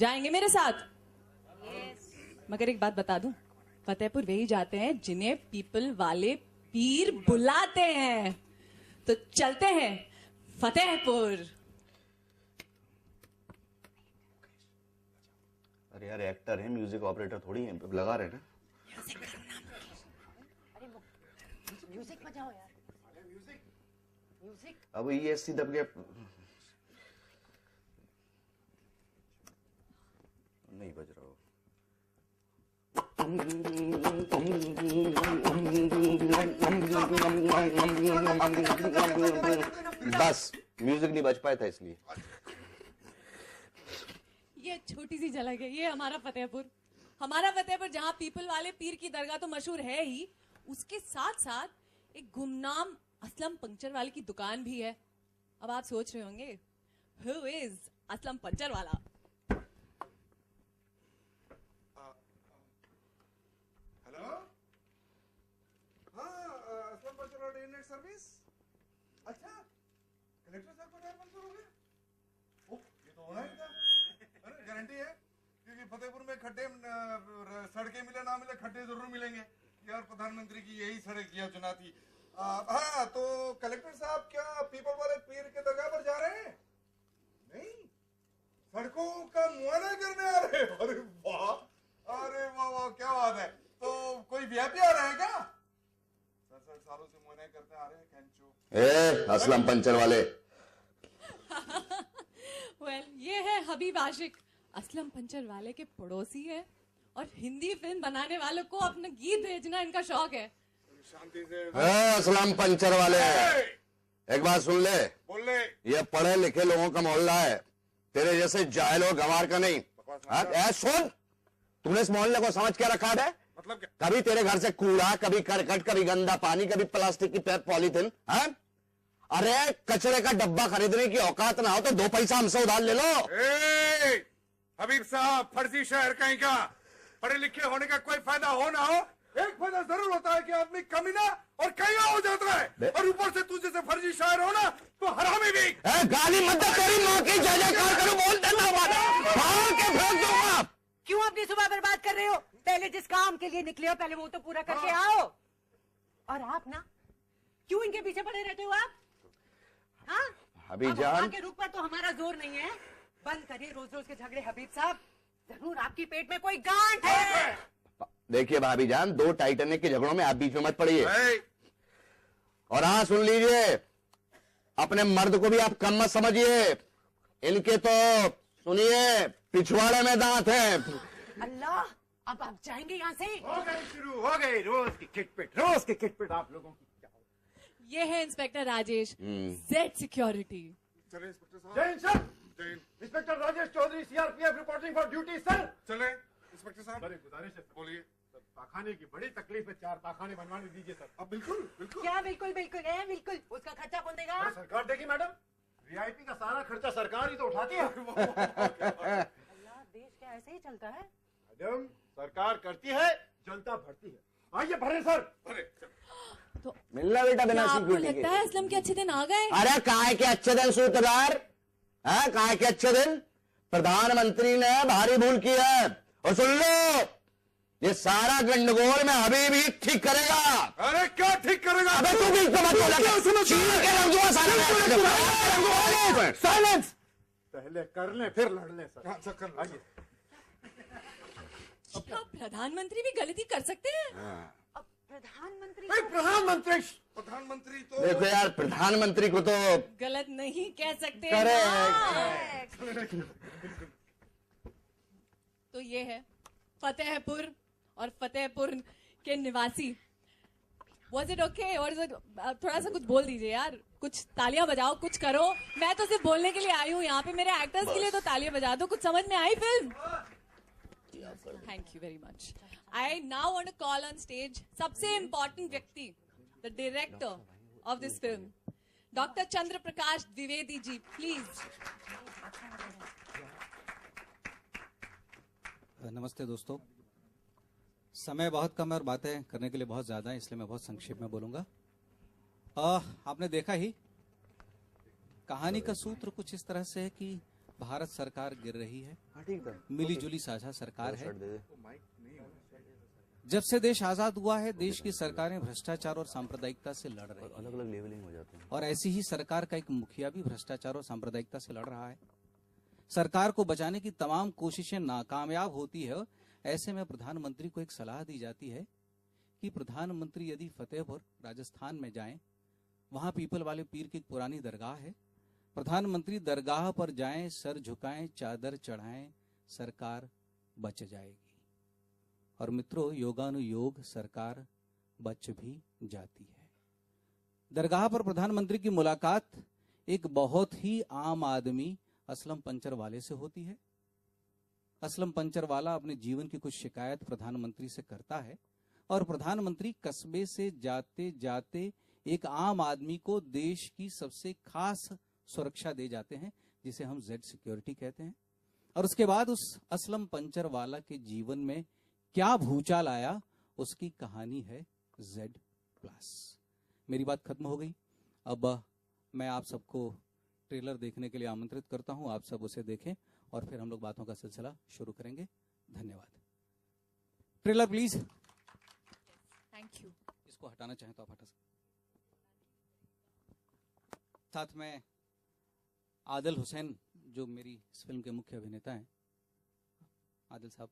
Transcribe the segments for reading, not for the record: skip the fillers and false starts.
जाएंगे मेरे साथ? मगर एक बात बता दूं, फतेहपुर वही जाते हैं जिन्हें पीपल वाले पीर बुलाते हैं। तो चलते हैं फतेहपुर। अरे यार एक्टर है, म्यूजिक ऑपरेटर थोड़ी है, लगा रहे ना। म्यूजिक बजाओ यार। म्यूजिक अब ये ऐसी दब गया, नहीं बज रहा हो। बस म्यूजिक नहीं बज पाया था इसलिए। ये छोटी सी झलक है, ये हमारा फतेहपुर जहां पीपल वाले पीर की दरगाह तो मशहूर है ही, उसके साथ साथ एक गुमनाम असलम पंक्चर वाले की दुकान भी है। अब आप सोच रहे होंगे, हु इज असलम पंक्चर वाला? हेलो, हाँ असलम पंक्चर वाला इंटरनेट सर्विस। अच्छा, कलेक्टर साहब का टायर पंक्चर हो गया? ओह, ये तो होना ही था। अरे गारंटी है, क्योंकि फतेहपुर में खड्डे, सड़कें मिले ना मिले, खड्डे जरूर मिलेंगे। यार प्रधानमंत्री की यही सड़क योजना थी। हाँ, तो कलेक्टर साहब क्या पीपल वाले पीर के दरगाह पर जा रहे हैं? नहीं, सड़कों का मुआयना करने आ रहे हैं। अरे वाह, अरे वाह वाह, क्या बात है। तो कोई वीआईपी आ रहा है क्या? 60 सालों से मुआयना करते आ रहे हैं कैंचो। असलम पंचर वाले। वेल, ये है हबीब आशिक, असलम पंचर वाले के पड़ोसी है और हिंदी फिल्म बनाने वालों को अपना गीत भेजना इनका शौक है। शांति से असलम पंचर वाले, एक बात सुन ले। बोल ले। ये पढ़े लिखे लोगों का मोहल्ला है, तेरे जैसे जाहिल और गंवार का नहीं। सुन, तूने इस मोहल्ले को समझ क्या रखा है? मतलब क्या? कभी तेरे घर से कूड़ा, कभी करकट, कभी गंदा पानी, कभी प्लास्टिक की पॉलीथिन। अरे कचरे का डब्बा खरीदने की औकात ना हो तो 2 पैसा हमसे उधार ले लो। हबीब साहब, फर्जी शहर कहीं का। पढ़े लिखे होने का कोई फायदा हो ना हो, एक फायदा जरूर होता है कि आदमी कमीना और कईया हो जाता है। और ऊपर से तू जैसे फर्जी शहर हो ना, तो हरामी भी। गाली मत दे, तेरी माँ की जय जयकार करूं, बोल देना बाहर के फेंक दूंगा। क्यों अपनी सुबह बर्बाद कर रहे हो? पहले जिस काम के लिए निकले हो, पहले वो तो पूरा करके आओ। और आप ना, क्यों इनके पीछे पड़े रहते हो आप? हाँ, हबीब जान के रुख पर तो हमारा जोर नहीं है। बंद करिए रोज रोज के झगड़े हबीब साहब, जरूर आपकी पेट में कोई गांठ है। देखिए भाभी जान, 2 टाइटैनिक के झगड़ों में आप बीच में मत पड़िए। और हाँ सुन लीजिए, अपने मर्द को भी आप कम मत समझिए, इनके तो सुनिए पिछवाड़े में दांत हैं। अल्लाह, अब आप जाएंगे यहाँ से? हो गई शुरू, हो गई रोज की किटपिट आप लोगों की। ये है इंस्पेक्टर राजेश, जेड सिक्योरिटी। चले इंस्पेक्टर साहब। Jain sir, inspector Rajesh Chaudhary, CRPF reporting for duty sir. चले इंस्पेक्टर साहब। बड़ी गुजारिश है सर, बोलिए। पाखाने की बड़ी तकलीफ है, 4 पाखाने बनवाने दीजिए सर। अब बिल्कुल बिल्कुल। क्या बिल्कुल बिल्कुल है? बिल्कुल, उसका खर्चा कौन देगा? सरकार देगी मैडम, वीआईपी का सारा खर्चा सरकार ही तो उठाती है। अल्लाह, देश क्या ऐसे ही चलता है? मैडम, सरकार करती है, जनता भरती है। आइए भरे सर। अरे तो मिलना बेटा बिना क्या आपको सिक्योरिटी लगता है असलम के अच्छे दिन आ गए? अरे काय के अच्छे दिन सूत्रधार, काय के अच्छे दिन। प्रधानमंत्री ने भारी भूल की है, और सुन लो, ये सारा गंडगोल में हबीब ही ठीक करेगा। अरे क्या ठीक करेगा? अबे तू भी तो मत बोला, चीन के रंगों सारा साइलेंस। पहले कर ले फिर लड़ ले सर। हाँ, कर लो। आइए। क्या प्रधानमंत्री भी गलती कर सकते हैं? अब प्रधानमंत्री प्रधानमंत्री तो देखो यार, प्रधानमंत्री को तो गलत नहीं कह सकते करे। ना। तो ये है फतेहपुर और फतेहपुर के निवासी। Was it okay? और थोड़ा सा कुछ बोल दीजिए यार, कुछ तालियां बजाओ, कुछ करो। मैं तो सिर्फ बोलने के लिए आई हूँ यहाँ पे, मेरे एक्टर्स के लिए तो तालियां बजा दो। कुछ समझ में आई film? Thank you very much. I now want to call on stage सबसे इम्पोर्टेंट व्यक्ति, the director of this film, doctor Chandra Prakash Dwivedi ji, please. नमस्ते दोस्तों, समय बहुत कम है और बातें करने के लिए बहुत ज्यादा है, इसलिए मैं बहुत संक्षेप में बोलूंगा। आपने देखा ही, कहानी का सूत्र कुछ इस तरह से है कि भारत सरकार गिर रही है, हाँ ठीक था, मिलीजुली साझा सरकार है। शर्ट दे दे। जब से देश आजाद हुआ है, देश की सरकारें भ्रष्टाचार और सांप्रदायिकता से लड़ रही हैं। अलग अलग लेवलिंग हो जाते हैं। और ऐसी ही सरकार का एक मुखिया भी भ्रष्टाचार और सांप्रदायिकता से लड़ रहा है। सरकार को बचाने की तमाम कोशिशें नाकामयाब होती है। ऐसे में प्रधानमंत्री को एक सलाह दी जाती है कि प्रधानमंत्री यदि फतेहपुर राजस्थान में जाएं, वहां पीपल वाले पीर की एक पुरानी दरगाह है, प्रधानमंत्री दरगाह पर जाएं, सर झुकाएं, चादर चढ़ाएं, सरकार बच जाएगी। और मित्रों, योगानुयोग सरकार बच भी जाती है। दरगाह पर प्रधानमंत्री की मुलाकात एक बहुत ही आम आदमी असलम पंचर वाले से होती है। असलम पंचर वाला अपने जीवन की कुछ शिकायत प्रधानमंत्री से करता है और प्रधानमंत्री कस्बे से जाते जाते एक आम आदमी को देश की सबसे खास सुरक्षा दे जाते हैं, जिसे हम जेड सिक्योरिटी कहते हैं। और उसके बाद उस असलम पंचर वाला के जीवन में क्या भूचाल आया, उसकी कहानी है जेड प्लस। मेरी बात खत्म हो गई। अब मैं आप सबको ट्रेलर देखने के लिए आमंत्रित करता हूं। आप सब उसे देखें और फिर हम लोग बातों का सिलसिला शुरू करेंगे। धन्यवाद। Trailer please. Thank you. इसको हटाना चाहें तो आप हटा सकते। साथ में आदिल हुसैन, जो मेरी इस फिल्म के मुख्य अभिनेता हैं, आदिल साहब,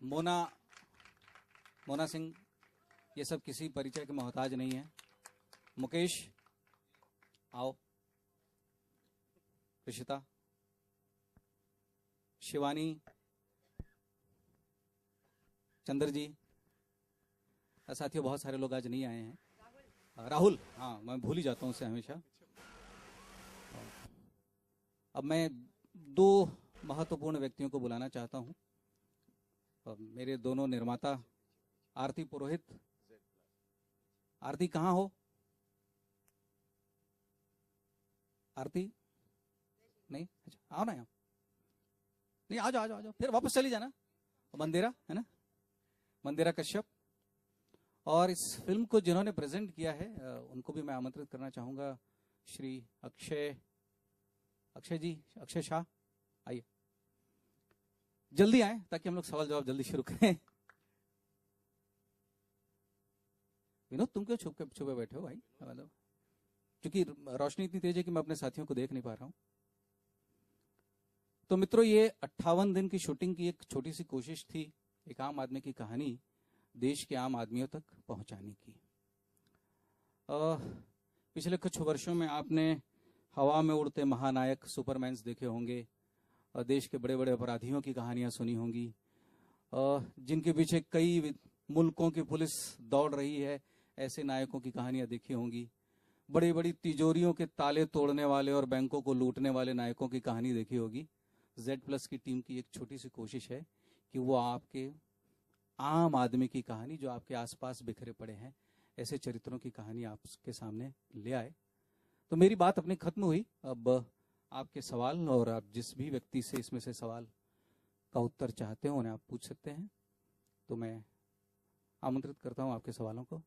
मोना सिंह, ये सब किसी परिचय के मोहताज नहीं है। मुकेश आओ, ऋषिता, शिवानी, चंद्र जी, साथियों बहुत सारे लोग आज नहीं आए हैं। राहुल, हाँ मैं भूल ही जाता हूँ उसे हमेशा। अब मैं दो महत्वपूर्ण व्यक्तियों को बुलाना चाहता हूँ। मेरे दोनों निर्माता, आरती पुरोहित। आरती कहाँ हो? आरती नहीं, अच्छा आओ ना यहाँ। नहीं, आ जाओ, फिर वापस चली जाना। मंदिरा है ना, मंदिरा कश्यप। और इस फिल्म को जिन्होंने प्रेजेंट किया है उनको भी मैं आमंत्रित करना चाहूंगा। श्री अक्षय जी, अक्षय शाह, आइए, जल्दी आए ताकि हम लोग सवाल जवाब जल्दी शुरू करें। विनोद, तुम क्यों छुपे बैठे हो भाई? मतलब क्योंकि रोशनी इतनी तेज है कि मैं अपने साथियों को देख नहीं पा रहा हूं। तो मित्रों, ये 58 दिन की शूटिंग की एक छोटी सी कोशिश थी, एक आम आदमी की कहानी देश के आम आदमियों तक पहुंचाने की। पिछले कुछ वर्षों में आपने हवा में उड़ते महानायक सुपरमैन्स देखे होंगे, देश के बड़े बड़े अपराधियों की कहानियां सुनी होंगी, जिनके पीछे कई मुल्कों की पुलिस दौड़ रही है, ऐसे नायकों की कहानियां देखी होंगी। बड़ी बड़ी तिजोरियों के ताले तोड़ने वाले और बैंकों को लूटने वाले नायकों की कहानी देखी होगी। जेड प्लस की टीम की एक छोटी सी कोशिश है कि वो आपके आम आदमी की कहानी, जो आपके आसपास बिखरे पड़े हैं, ऐसे चरित्रों की कहानी आपके सामने ले आए। तो मेरी बात अपनी खत्म हुई। अब आपके सवाल, और आप जिस भी व्यक्ति से इसमें से सवाल का उत्तर चाहते हो उन्हें आप पूछ सकते हैं। तो मैं आमंत्रित करता हूं आपके सवालों को।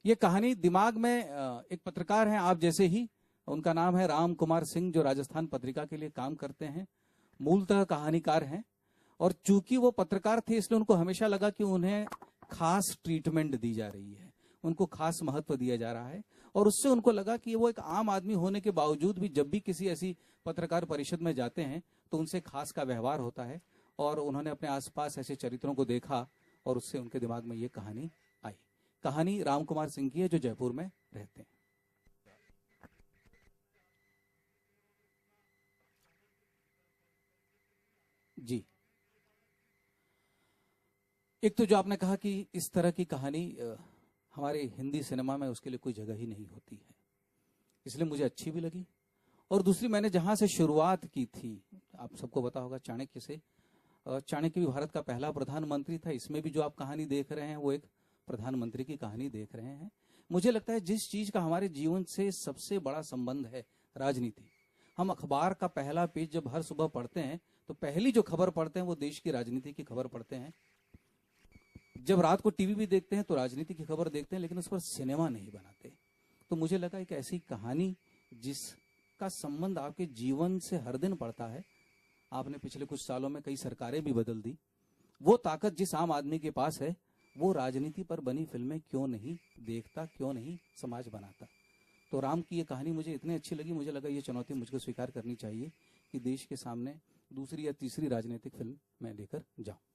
ये कहानी दिमाग में एक पत्रकार हैं आप जैसे ही, उनका नाम है राम कुमार सिंह, जो राजस्थान पत्रिका के लिए काम करते हैं, मूलतः कहानीकार हैं। और चूंकि वो पत्रकार थे, इसलिए उनको हमेशा लगा कि उन्हें खास ट्रीटमेंट दी जा रही है, उनको खास महत्व दिया जा रहा है। और उससे उनको लगा कि वो एक आम आदमी होने के बावजूद भी जब भी किसी ऐसी पत्रकार परिषद में जाते हैं तो उनसे खास का व्यवहार होता है। और उन्होंने अपने आसपास ऐसे चरित्रों को देखा और उससे उनके दिमाग में ये कहानी आई। कहानी राम कुमार सिंह की है, जो जयपुर में रहते हैं। जी, एक तो जो आपने कहा कि इस तरह की कहानी हमारे हिंदी सिनेमा में उसके लिए कोई जगह ही नहीं होती है, इसलिए मुझे अच्छी भी लगी। और दूसरी, मैंने जहां से शुरुआत की थी, आप सबको पता होगा चाणक्य से। चाणक्य भी भारत का पहला प्रधानमंत्री था। इसमें भी जो आप कहानी देख रहे हैं वो एक प्रधानमंत्री की कहानी देख रहे हैं। मुझे लगता है जिस चीज का हमारे जीवन से सबसे बड़ा संबंध है, राजनीति। हम अखबार का पहला पेज जब हर सुबह पढ़ते हैं तो पहली जो खबर पढ़ते हैं वो देश की राजनीति की खबर पढ़ते हैं। जब रात को टीवी भी देखते हैं तो राजनीति की खबर देखते हैं, लेकिन उस पर सिनेमा नहीं बनाते। तो मुझे लगा एक ऐसी कहानी जिसका संबंध आपके जीवन से हर दिन पड़ता है, आपने पिछले कुछ सालों में कई सरकारें भी बदल दी, वो ताकत जिस आम आदमी के पास है, वो राजनीति पर बनी फिल्में क्यों नहीं देखता, क्यों नहीं समाज बनाता। तो राम की ये कहानी मुझे इतनी अच्छी लगी, मुझे लगा ये चुनौती मुझको स्वीकार करनी चाहिए कि देश के सामने दूसरी या तीसरी राजनीतिक फिल्म मैं लेकर जाऊं।